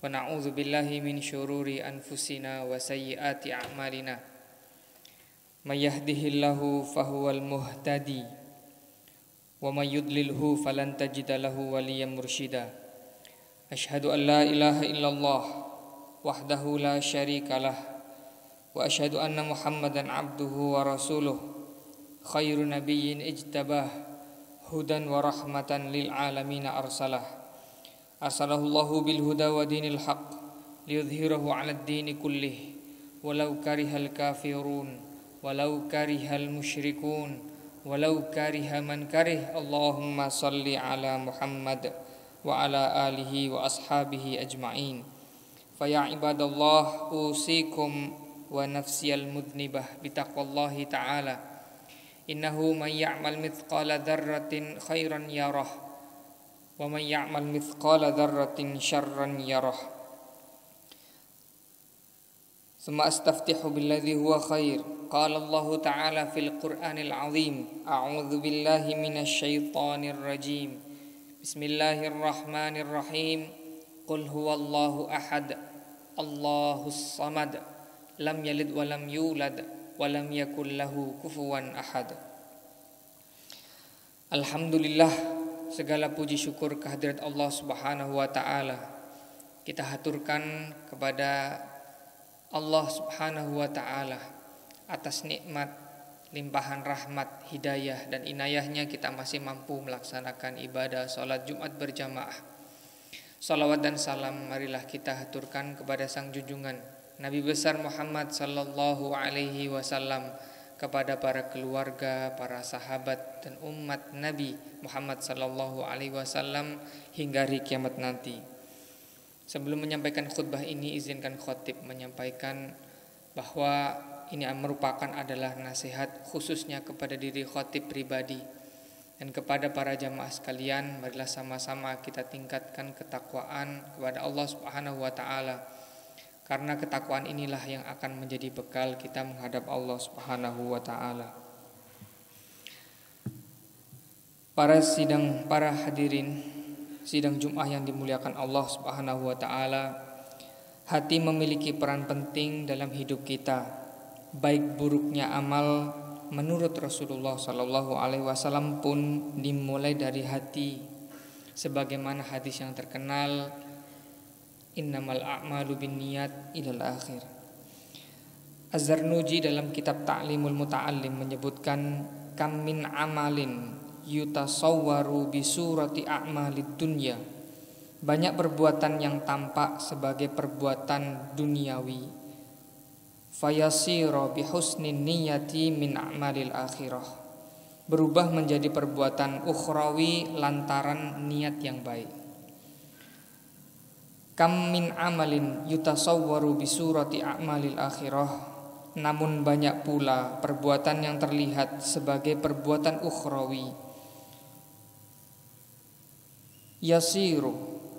wa na'udzu billahi min syururi anfusina wa sayyiati a'malina. May yahdihillahu fahuwal muhtadi wa may yudlilhu falan tajida lahu waliyyan mursyida. Asyhadu an la ilaha illallah wahdahu la syarikalah wa asyhadu anna Muhammadan abduhu wa rasuluh khairu nabiyyin ijtabah hudan wa rahmatan lil alamin arsalahullahu bil huda wa dinil haq liyudhhirahu 'alad dini kullih walau karihal kafirun walau karihal musyrikun walau kariha man karih. Allahumma salli ala Muhammad wa ala alihi wa ashabihi ajma'in. Fa ya ibadallah usikum wa nafsiyal mudnibah bitaqwallahi ta'ala. Innahu man ya'mal mithqala dzarratin khairan yarah wa man ya'mal mithqala dzarratin syarran yarah. Tsumma astaftihu billadzi huwa khair. Qala Allah ta'ala fil Qur'anil 'azim. A'udzu billahi minasy syaithanir rajim. Bismillahirrahmanirrahim. Qul huwallahu ahad. Allahus samad. Lam yalid wa lam yulad wa lam yakul lahu kufuwan ahad. Alhamdulillah, segala puji syukur kehadirat Allah Subhanahu wa taala kita haturkan kepada Allah Subhanahu wa taala atas nikmat, limpahan rahmat, hidayah dan inayahnya kita masih mampu melaksanakan ibadah salat Jumat berjamaah. Salawat dan salam marilah kita haturkan kepada sang junjungan Nabi besar Muhammad sallallahu alaihi wasallam, kepada para keluarga, para sahabat dan umat Nabi Muhammad sallallahu alaihi wasallam hingga hari kiamat nanti. Sebelum menyampaikan khutbah ini, izinkan khotib menyampaikan bahwa ini merupakan adalah nasihat khususnya kepada diri khotib pribadi dan kepada para jamaah sekalian. Marilah sama-sama kita tingkatkan ketakwaan kepada Allah Subhanahu wa taala, karena ketakwaan inilah yang akan menjadi bekal kita menghadap Allah Subhanahu wa taala. Para hadirin sidang Jumat yang dimuliakan Allah Subhanahu wa taala, hati memiliki peran penting dalam hidup kita. Baik buruknya amal menurut Rasulullah sallallahu alaihi wasallam pun dimulai dari hati. Sebagaimana hadis yang terkenal, innamal a'malu binniyat ilal akhir. Az-Zarnuji dalam kitab Ta'limul Muta'allim menyebutkan kam min amalin yutasawwaru bi surati a'malid dunya. Banyak perbuatan yang tampak sebagai perbuatan duniawi. Fayasiru bi husnin niyati min a'malil akhirah. Berubah menjadi perbuatan ukhrawi lantaran niat yang baik. Kam min amalin yutasawwaru bi surati a'malil akhirah. Namun banyak pula perbuatan yang terlihat sebagai perbuatan ukhrawi. Yasiru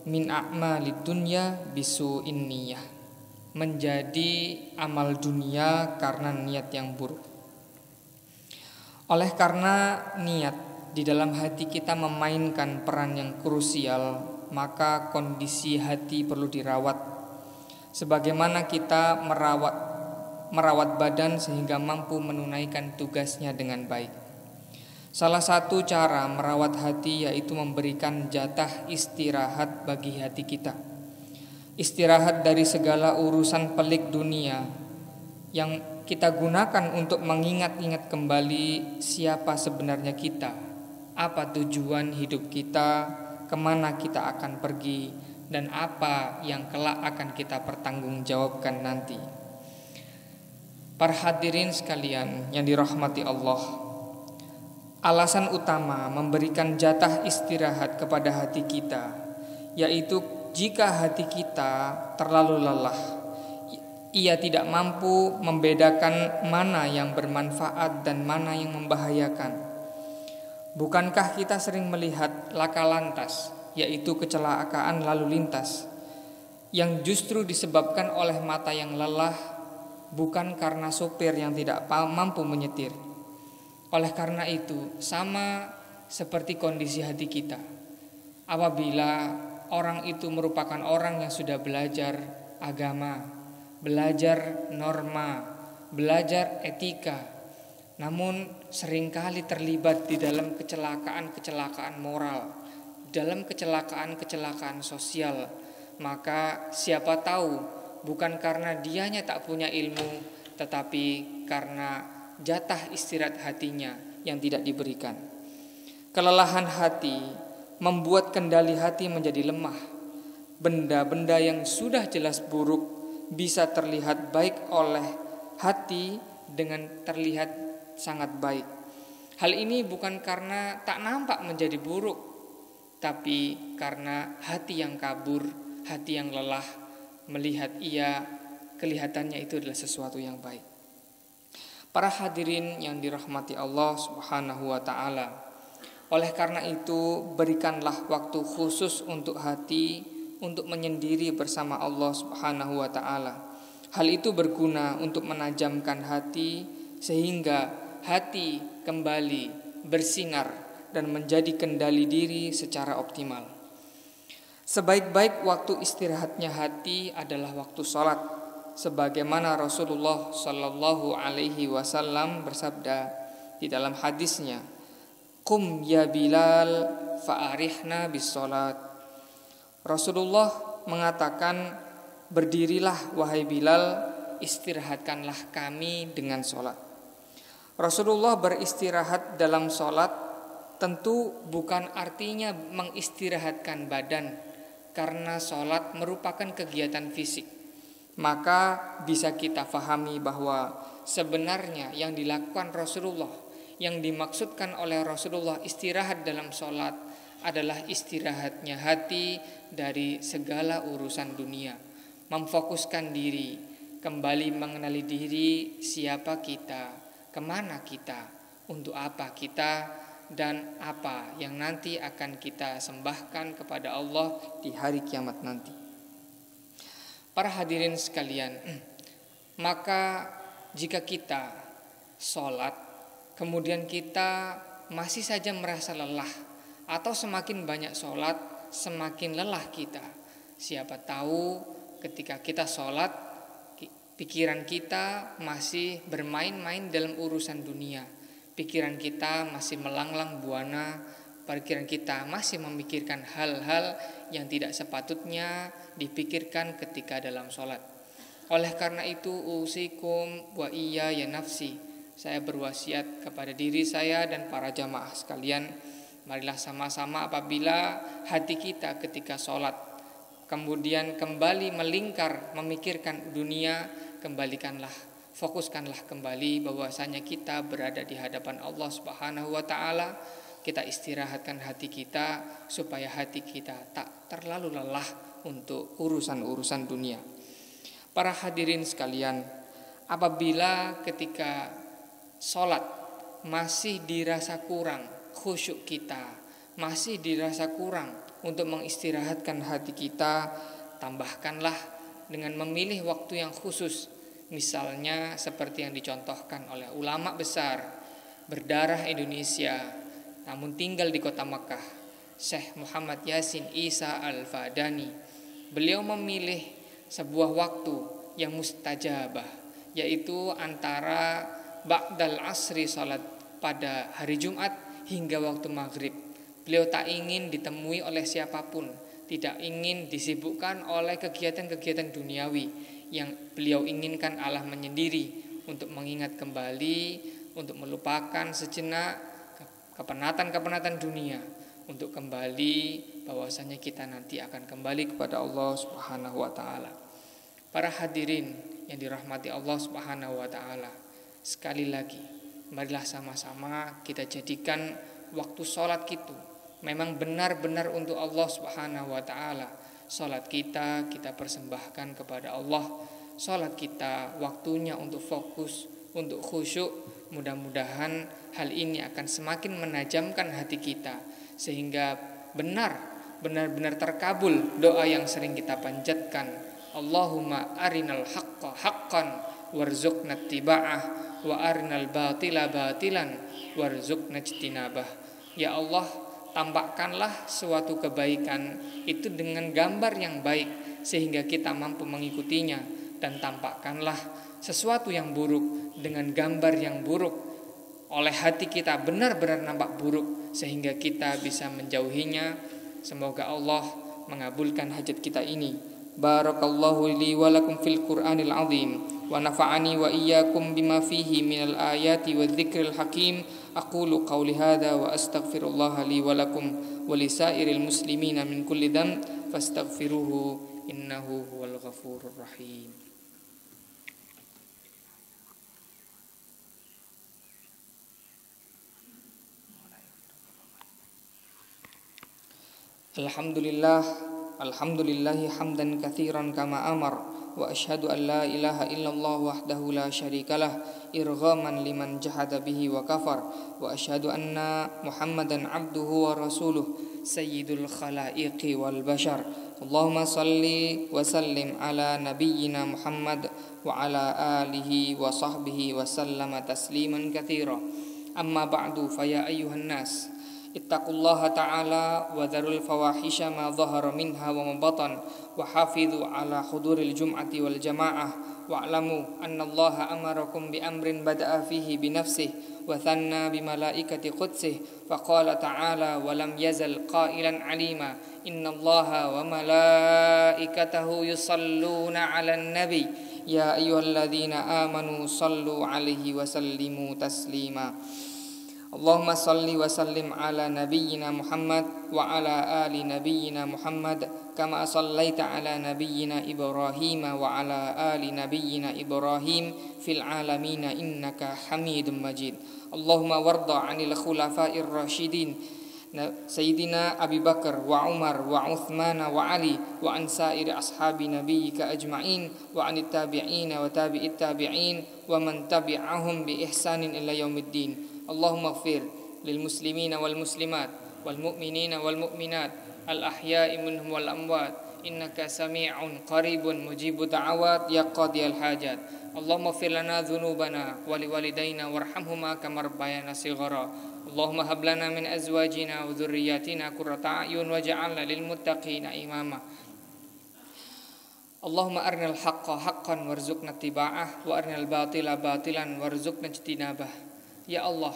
min a'malid dunya bisu'in niyah. Menjadi amal dunia karena niat yang buruk. Oleh karena niat di dalam hati kita memainkan peran yang krusial, maka kondisi hati perlu dirawat. Sebagaimana kita merawat badan sehingga mampu menunaikan tugasnya dengan baik. Salah satu cara merawat hati yaitu memberikan jatah istirahat bagi hati kita. Istirahat dari segala urusan pelik dunia yang kita gunakan untuk mengingat-ingat kembali siapa sebenarnya kita, apa tujuan hidup kita, kemana kita akan pergi, dan apa yang kelak akan kita pertanggungjawabkan nanti. Para hadirin sekalian yang dirahmati Allah, alasan utama memberikan jatah istirahat kepada hati kita yaitu jika hati kita terlalu lelah, ia tidak mampu membedakan mana yang bermanfaat dan mana yang membahayakan. Bukankah kita sering melihat laka lantas, yaitu kecelakaan lalu lintas, yang justru disebabkan oleh mata yang lelah, bukan karena sopir yang tidak mampu menyetir. Oleh karena itu, sama seperti kondisi hati kita. Apabila orang itu merupakan orang yang sudah belajar agama, belajar norma, belajar etika, namun seringkali terlibat di dalam kecelakaan-kecelakaan moral, dalam kecelakaan-kecelakaan sosial, maka siapa tahu bukan karena dianya tak punya ilmu, tetapi karena jatah istirahat hatinya yang tidak diberikan. Kelelahan hati membuat kendali hati menjadi lemah. Benda-benda yang sudah jelas buruk bisa terlihat baik oleh hati dengan terlihat sangat baik. Hal ini bukan karena tak nampak menjadi buruk, tapi karena hati yang kabur, hati yang lelah melihat kelihatannya itu adalah sesuatu yang baik. Para hadirin yang dirahmati Allah Subhanahu wa taala, oleh karena itu berikanlah waktu khusus untuk hati untuk menyendiri bersama Allah Subhanahu wa taala. Hal itu berguna untuk menajamkan hati sehingga hati kembali bersinar dan menjadi kendali diri secara optimal. Sebaik-baik waktu istirahatnya hati adalah waktu sholat, sebagaimana Rasulullah Shallallahu Alaihi Wasallam bersabda di dalam hadisnya, "Qum ya Bilal fa'arihna bis sholat." Rasulullah mengatakan, "Berdirilah wahai Bilal, istirahatkanlah kami dengan sholat." Rasulullah beristirahat dalam sholat tentu bukan artinya mengistirahatkan badan, karena sholat merupakan kegiatan fisik. Maka bisa kita fahami bahwa sebenarnya yang dilakukan Rasulullah, yang dimaksudkan oleh Rasulullah istirahat dalam sholat adalah istirahatnya hati dari segala urusan dunia, memfokuskan diri, kembali mengenali diri, siapa kita, kemana kita, untuk apa kita, dan apa yang nanti akan kita sembahkan kepada Allah di hari kiamat nanti. Para hadirin sekalian, maka jika kita sholat, kemudian kita masih saja merasa lelah, atau semakin banyak sholat, semakin lelah kita. Siapa tahu ketika kita sholat, pikiran kita masih bermain-main dalam urusan dunia. Pikiran kita masih melanglang buana, pikiran kita masih memikirkan hal-hal yang tidak sepatutnya dipikirkan ketika dalam sholat. Oleh karena itu, usikum wa iya ya nafsi, saya berwasiat kepada diri saya dan para jamaah sekalian, marilah sama-sama apabila hati kita ketika sholat kemudian kembali melingkar memikirkan dunia, fokuskanlah kembali bahwasanya kita berada di hadapan Allah Subhanahu wa taala. Kita istirahatkan hati kita supaya hati kita tak terlalu lelah untuk urusan-urusan dunia. Para hadirin sekalian, apabila ketika sholat masih dirasa kurang khusyuk kita, masih dirasa kurang untuk mengistirahatkan hati kita, tambahkanlah dengan memilih waktu yang khusus. Misalnya seperti yang dicontohkan oleh ulama besar berdarah Indonesia namun tinggal di kota Makkah, Syekh Muhammad Yasin Isa Al-Fadani. Beliau memilih sebuah waktu yang mustajabah, yaitu antara ba'dal asri, salat pada hari Jumat, hingga waktu maghrib. Beliau tak ingin ditemui oleh siapapun, tidak ingin disibukkan oleh kegiatan-kegiatan duniawi. Yang beliau inginkan Allah menyendiri untuk mengingat kembali, untuk melupakan sejenak kepenatan-kepenatan dunia, untuk kembali bahwasanya kita nanti akan kembali kepada Allah Subhanahu wa taala. Para hadirin yang dirahmati Allah Subhanahu wa taala, sekali lagi marilah sama-sama kita jadikan waktu sholat kita memang benar-benar untuk Allah Subhanahu wa taala. Sholat kita persembahkan kepada Allah. Sholat kita waktunya untuk fokus, untuk khusyuk. Mudah-mudahan hal ini akan semakin menajamkan hati kita, sehingga benar-benar terkabul doa yang sering kita panjatkan. Allahumma arinal haqqa haqqan warzuqna ittiba'ah wa arinal batila batilan warzuqna ijtinabah. Ya Allah, tampakkanlah suatu kebaikan itu dengan gambar yang baik sehingga kita mampu mengikutinya, dan tampakkanlah sesuatu yang buruk dengan gambar yang buruk oleh hati kita benar-benar nampak buruk sehingga kita bisa menjauhinya. Semoga Allah mengabulkan hajat kita ini. Barakallahu li wa lakum fil Qur'anil azim wa nafa'ani wa iyyakum bima fihi minal ayati wadh-dhikril hakim. Aqulu qawli hadza wa astaghfirullah li wa lakum wa lisairil muslimina min kulli dhanb fastaghfiruhu innahu huwal ghafurur rahim. Alhamdulillahi hamdan katsiran kama amar, wa asyhadu an la ilaha illallah wahdahu la syarikalah irghaman liman jahada bihi wa kafar, wa asyhadu anna Muhammadan abduhu wa rasuluh sayyidul khalaiqi wal bashar. Allahumma salli wa sallim ala nabiyyina Muhammad wa ala alihi wa sahbihi wa sallama tasliman katsira. Amma ba'du, fa ya ayyuhan nas ittaqullaha ta'ala wa dharul fawahisha ma dhahara minha wa ma batan, wa hafidhu ala huduril jum'ati wal jama'ah, wa'lamu anna Allaha amarakum bi amrin bada'a fihi bi nafsihi wa thanna bi malaikati qudsih, fa qala ta'ala wa lam yazal qailan alima inna Allaha wa malaikatahu yusalluna 'alan nabi ya ayyuhalladzina amanu sallu 'alaihi wa sallimu taslima. Allahumma salli wa sallim ala nabiyyina Muhammad wa ala ali nabiyyina Muhammad kama sallaita ala nabiyyina Ibrahim wa ala ali nabiyyina Ibrahim fil alamin innaka Hamidum Majid. Allahumma warda 'anil khulafa'ir rasyidin Sayyidina Abi Bakar wa Umar wa Uthman wa Ali wa an sa'iri ashabi nabiyyika ajma'in wa anit tabi'in wa tabi'it tabi'in wa man tabi'ahum bi ihsanin ila yaumiddin. Allahumma ighfir lil muslimina wal muslimat wal mu'minina wal mu'minat al ahya'i minhum wal amwat innaka sami'un qaribun mujibud da'awat ya qadiyal hajat. Allahumma ighfir lana dhunubana wa liwalidayna warhamhuma kama rabbayana shighara. Allahumma hab lana min azwajina wa dhurriyyatina qurrata a'yun waj'alna lil muttaqina imama. Allahumma arnal haqqa haqqan warzuqna ittiba'ah wa arnal batila batilan warzuqna ijtinabah. Ya Allah,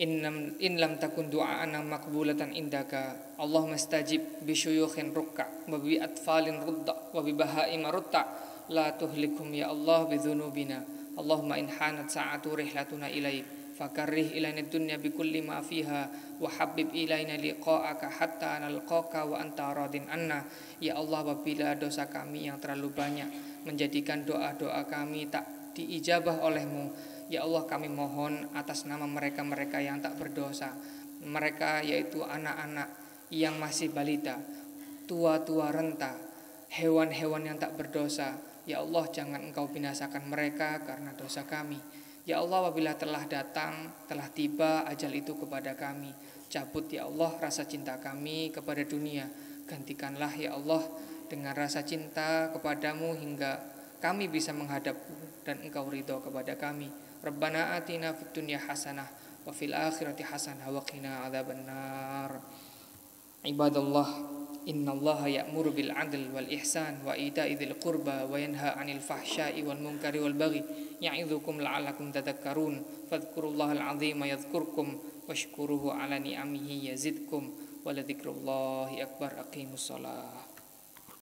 in lam takun du'a'ana maqbulatan indaka, Allahumma stajib bi syuyukhin rukka wa bi atfalin rudda wa bi bahaim rutta la tuhlikum ya Allah bi dhunubina. Allahumma in hanat sa'atu rihlatuna ilaik fakarrih ilaina dunya bi kulli ma fiha wa habib ilaina liqa'aka hatta nalqaka wa anta radin anna. Ya Allah, apabila dosa kami yang terlalu banyak menjadikan doa-doa kami tak diijabah olehmu, ya Allah, kami mohon atas nama mereka-mereka yang tak berdosa, mereka yaitu anak-anak yang masih balita, tua-tua renta, hewan-hewan yang tak berdosa, ya Allah, jangan Engkau binasakan mereka karena dosa kami. Ya Allah, apabila telah datang, telah tiba ajal itu kepada kami, cabut ya Allah rasa cinta kami kepada dunia, gantikanlah ya Allah dengan rasa cinta kepadamu hingga kami bisa menghadapmu dan Engkau ridho kepada kami. Rabbana atina fid dunya hasanah wa fil akhirati hasanah wa qina adzabannar. Ibadallah, innallaha ya'muru bil 'adli wal ihsan wa ita'i dzil qurba wa yanha 'anil fahsya'i wal munkari wal baghi ya'idzukum la'allakum tadhakkarun. Fadhkurullahal 'azima yadhkurkum washkuruhu 'ala ni'amihi yazidkum wa la dzikrullahi akbar. Aqimus shalah.